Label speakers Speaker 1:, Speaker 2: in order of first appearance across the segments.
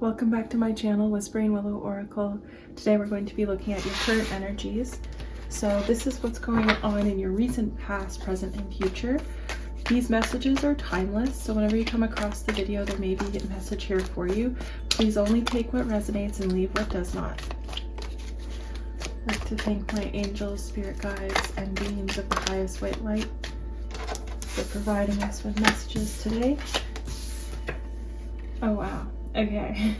Speaker 1: Welcome back to my channel, Whispering Willow Oracle. Today we're going to be looking at your current energies. So this is what's going on in your recent past, present, and future. These messages are timeless, so whenever you come across the video, there may be a message here for you. Please only take what resonates and leave what does not. I'd like to thank my angels, spirit guides, and beings of the highest white light for providing us with messages today. Oh wow, okay.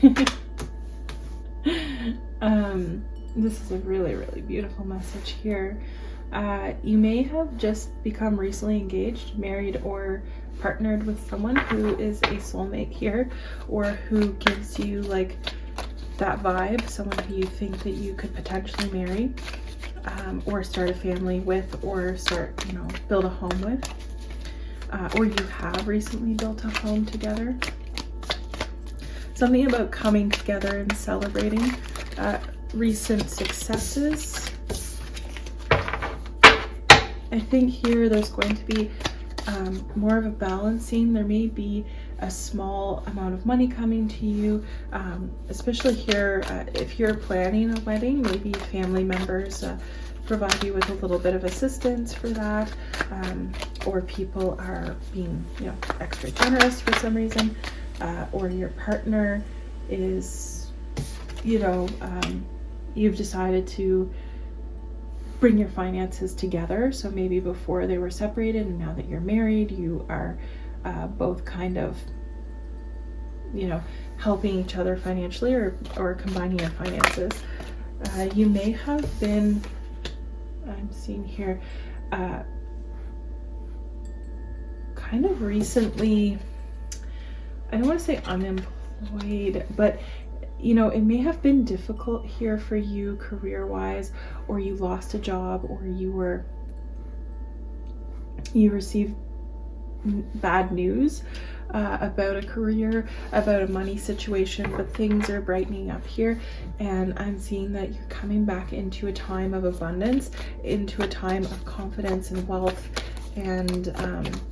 Speaker 1: This is a really beautiful message here. You may have just become recently engaged, married, or partnered with someone who is a soulmate here, or who gives you like that vibe, someone who you think that you could potentially marry, or start a family with, or start, build a home with, or you have recently built a home together. Something about coming together and celebrating recent successes. I think here there's going to be more of a balancing. There may be a small amount of money coming to you, especially here if you're planning a wedding. Maybe family members provide you with a little bit of assistance for that, or people are being extra generous for some reason, or your partner is you've decided to bring your finances together. So maybe before they were separated, and now that you're married, you are both kind of helping each other financially, or combining your finances. You may have been, I'm seeing here, kind of recently, I don't want to say unemployed, but it may have been difficult here for you career-wise, or you lost a job, or you received bad news about a career, about a money situation, but things are brightening up here, and I'm seeing that you're coming back into a time of abundance, into a time of confidence and wealth, and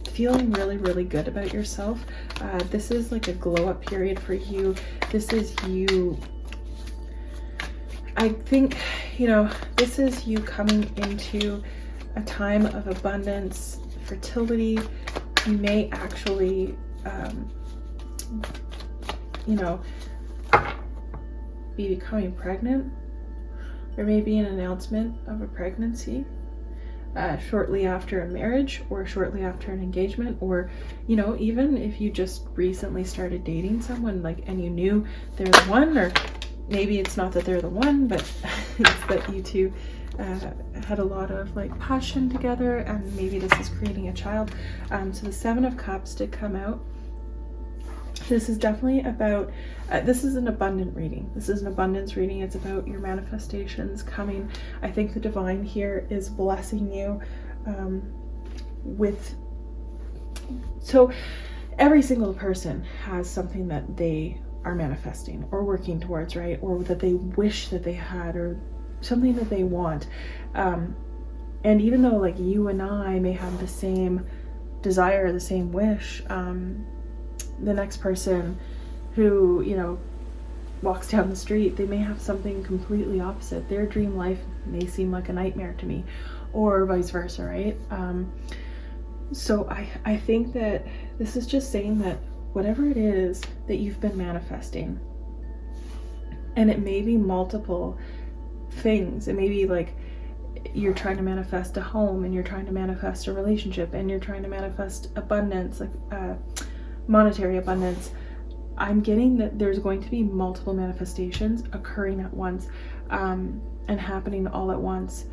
Speaker 1: feeling really good about yourself. This is like a glow up period for you. This is you, I think, this is you coming into a time of abundance, fertility. You may actually be becoming pregnant. There may be an announcement of a pregnancy shortly after a marriage, or shortly after an engagement, or even if you just recently started dating someone, and you knew they're the one, or maybe it's not that they're the one, but it's that you two had a lot of passion together, and maybe this is creating a child. So the Seven of Cups did come out. This is definitely about, this is an abundant reading. This is an abundance reading. It's about your manifestations coming. I think the divine here is blessing you so every single person has something that they are manifesting or working towards, right? Or that they wish that they had, or something that they want. And even though you and I may have the same desire, the same wish, the next person who walks down the street, they may have something completely opposite. Their dream life may seem like a nightmare to me, or vice versa, right? So I think that this is just saying that whatever it is that you've been manifesting, and it may be multiple things. It may be you're trying to manifest a home, and you're trying to manifest a relationship, and you're trying to manifest abundance, monetary abundance. I'm getting that there's going to be multiple manifestations occurring at once, and happening all at once.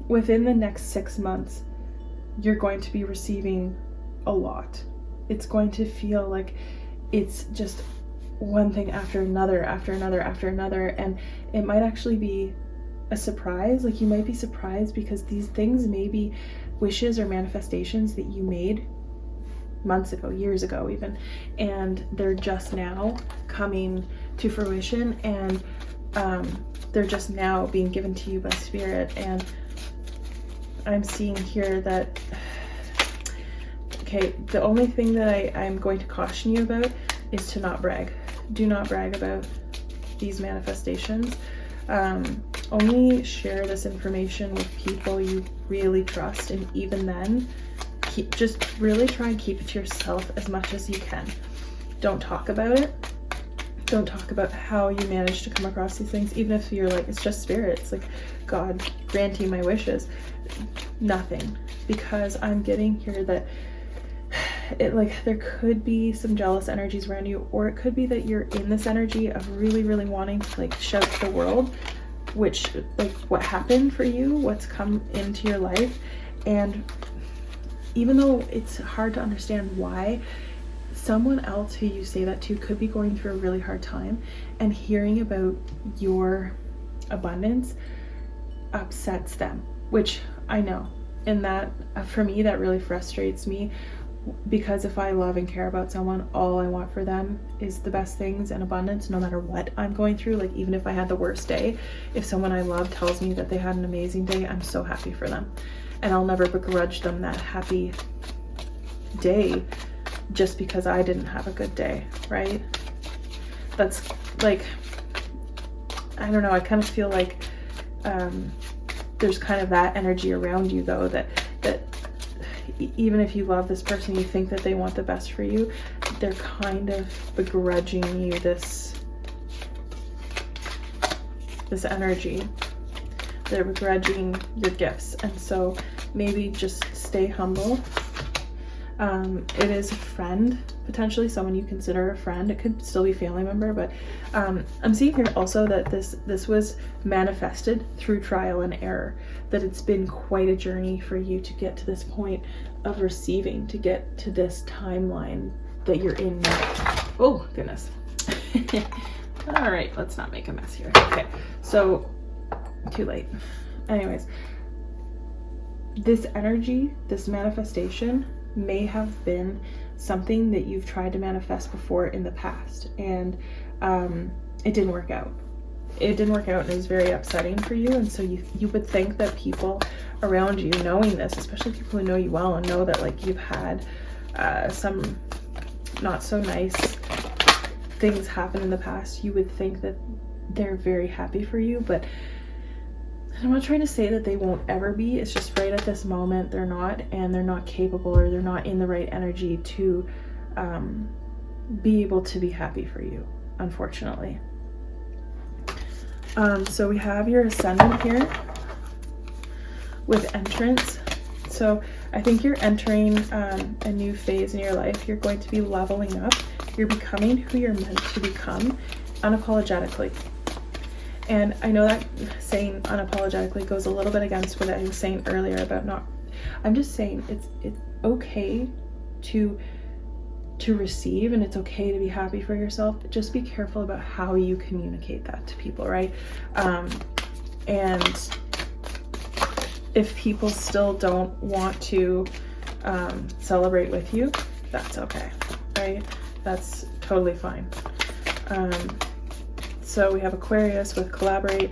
Speaker 1: Within the next 6 months, you're going to be receiving a lot. It's going to feel like it's just one thing after another, and it might actually be a surprise. You might be surprised because these things may be wishes or manifestations that you made months ago, years ago even, and they're just now coming to fruition, and they're just now being given to you by spirit. And I'm seeing here that Okay, the only thing that I'm going to caution you about is to not brag. Do not brag about these manifestations. Only share this information with people you really trust, and even then, just really try and keep it to yourself as much as you can. Don't talk about it. Don't talk about how you managed to come across these things, even if you're like, it's just spirit, it's like God granting my wishes. Nothing, because I'm getting here that it, like, there could be some jealous energies around you, or it could be that you're in this energy of really, really wanting to like shout to the world, which, like, what happened for you, what's come into your life. And even though it's hard to understand why, someone else who you say that to could be going through a really hard time, and hearing about your abundance upsets them, which I know. And that, for me, that really frustrates me, because if I love and care about someone, all I want for them is the best things and abundance, no matter what I'm going through. Like, even if I had the worst day, if someone I love tells me that they had an amazing day, I'm so happy for them, and I'll never begrudge them that happy day just because I didn't have a good day, right? That's like, I don't know, I kind of feel like there's kind of that energy around you, though, that even if you love this person, you think that they want the best for you, they're kind of begrudging you this energy. They're begrudging your gifts. And so maybe just stay humble. It is a friend, potentially someone you consider a friend. It could still be a family member, but I'm seeing here also that this was manifested through trial and error, that it's been quite a journey for you to get to this point of receiving, to get to this timeline that you're in now. Oh, goodness. All right, let's not make a mess here. Okay, so too late. Anyways, this energy, this manifestation may have been something that you've tried to manifest before in the past, and it didn't work out. It didn't work out, and it was very upsetting for you. And so you would think that people around you, knowing this, especially people who know you well and know that, like, you've had some not so nice things happen in the past, you would think that they're very happy for you. But I'm not trying to say that they won't ever be. It's just right at this moment they're not, and they're not capable, or they're not in the right energy to be able to be happy for you, unfortunately. So we have your ascendant here with entrance. So I think you're entering a new phase in your life. You're going to be leveling up. You're becoming who you're meant to become unapologetically. And I know that saying unapologetically goes a little bit against what I was saying earlier about not, I'm just saying it's okay to receive, and it's okay to be happy for yourself. Just be careful about how you communicate that to people, right? And if people still don't want to celebrate with you, that's okay, right? That's totally fine. So we have Aquarius with collaborate.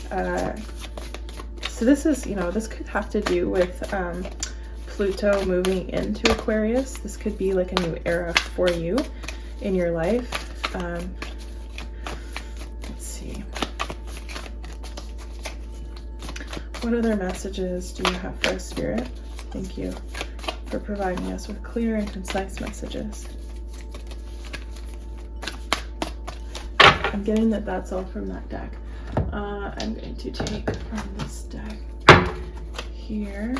Speaker 1: So this is, this could have to do with Pluto moving into Aquarius. This could be like a new era for you in your life. Let's see. What other messages do you have for us, Spirit? Thank you for providing us with clear and concise messages. I'm getting that that's all from that deck. I'm going to take from this deck here.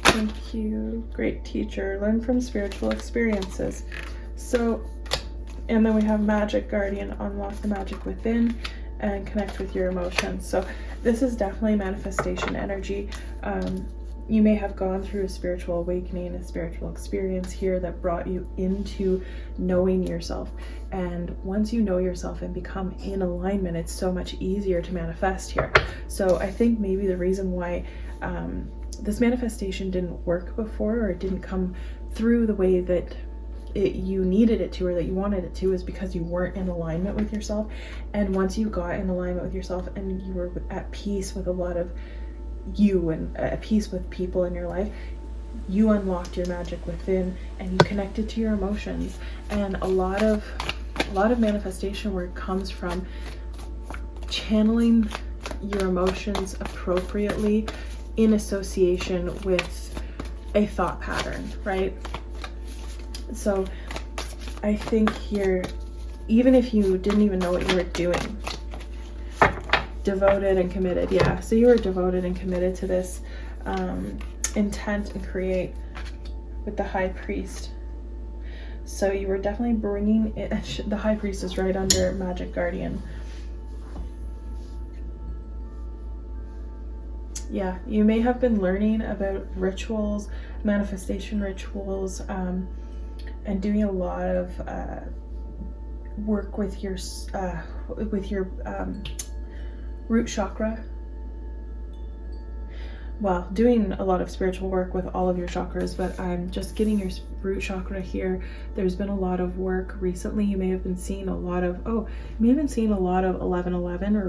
Speaker 1: Thank you, great teacher. Learn from spiritual experiences. So, and then we have Magic Guardian, unlock the magic within and connect with your emotions. So this is definitely manifestation energy. You may have gone through a spiritual awakening, a spiritual experience here that brought you into knowing yourself. And once you know yourself and become in alignment, it's so much easier to manifest here. So I think maybe the reason why this manifestation didn't work before, or it didn't come through the way that you needed it to, or that you wanted it to, is because you weren't in alignment with yourself. And once you got in alignment with yourself and you were at peace with a lot of you and at peace with people in your life, you unlocked your magic within and you connected to your emotions. And a lot of manifestation work comes from channeling your emotions appropriately in association with a thought pattern, right? So I think here, even if you didn't even know what you were doing, devoted and committed, yeah, so you were devoted and committed to this intent and create with the High Priest. So you were definitely bringing it. The High Priest is right under Magic Guardian. Yeah, you may have been learning about rituals, manifestation rituals, and doing a lot of work with your root chakra. Well, doing a lot of spiritual work with all of your chakras, but I'm just getting your root chakra here. There's been a lot of work recently. You may have been seeing a lot of 1111 or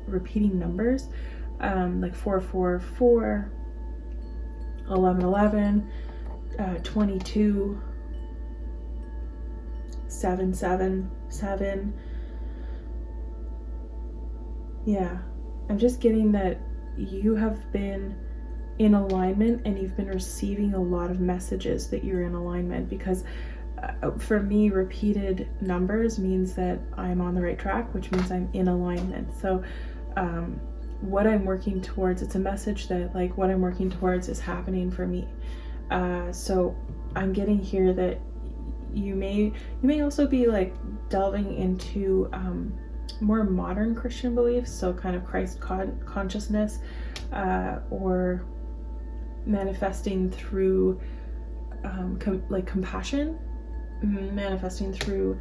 Speaker 1: repeating numbers, like 444, 1111, 22, 777. Yeah, I'm just getting that you have been in alignment and you've been receiving a lot of messages that you're in alignment, because for me, repeated numbers means that I'm on the right track, which means I'm in alignment. So what I'm working towards, it's a message that like what I'm working towards is happening for me. So I'm getting here that you may also be like delving into more modern Christian beliefs, so kind of Christ consciousness, or manifesting through like compassion, manifesting through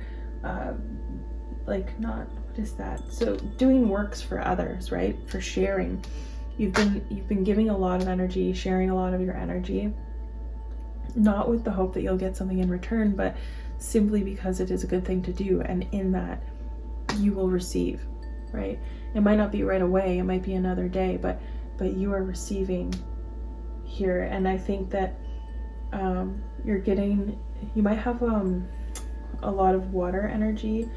Speaker 1: so doing works for others, right? For sharing. You've been giving a lot of energy, sharing a lot of your energy, not with the hope that you'll get something in return, but simply because it is a good thing to do, and in that you will receive, right? It might not be right away, it might be another day, but you are receiving here. And I think that you might have a lot of water energy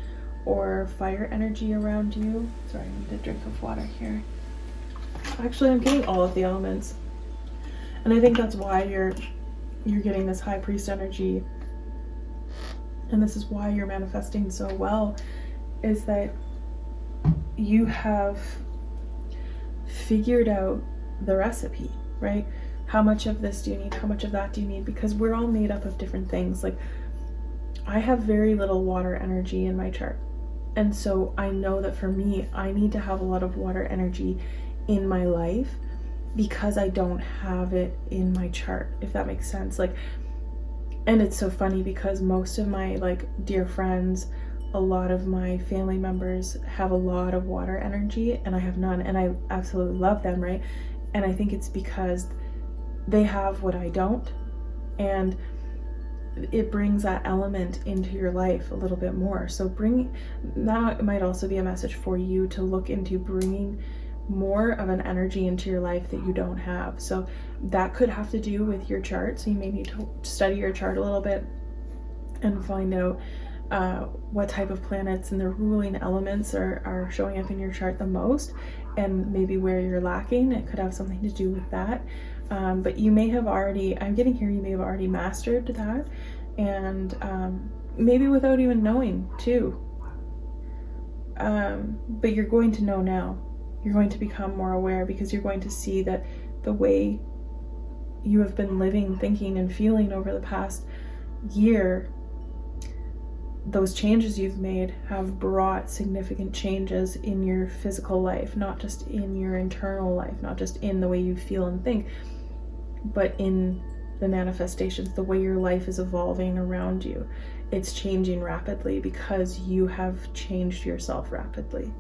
Speaker 1: or fire energy around you. Sorry, I need a drink of water here. Actually, I'm getting all of the elements, and I think that's why you're getting this High Priest energy, and this is why you're manifesting so well, is that you have figured out the recipe, right? How much of this do you need? How much of that do you need? Because we're all made up of different things. Like, I have very little water energy in my chart. And so I know that for me, I need to have a lot of water energy in my life because I don't have it in my chart, if that makes sense. Like, and it's so funny because most of my like dear friends, a lot of my family members have a lot of water energy and I have none, and I absolutely love them, right? And I think it's because they have what I don't, and it brings that element into your life a little bit more. So that might also be a message for you to look into bringing more of an energy into your life that you don't have. So that could have to do with your chart. So you may need to study your chart a little bit and find out what type of planets and the ruling elements are showing up in your chart the most, and maybe where you're lacking. It could have something to do with that. But you may have already, I'm getting here, you may have already mastered that, and maybe without even knowing too. But you're going to know now. You're going to become more aware, because you're going to see that the way you have been living, thinking, and feeling over the past year, those changes you've made have brought significant changes in your physical life, not just in your internal life, not just in the way you feel and think, but in the manifestations, the way your life is evolving around you. It's changing rapidly because you have changed yourself rapidly.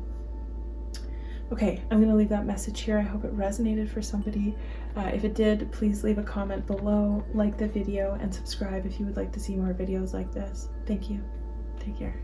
Speaker 1: Okay, I'm going to leave that message here. I hope it resonated for somebody. If it did, please leave a comment below, like the video, and subscribe if you would like to see more videos like this. Thank you. Take care.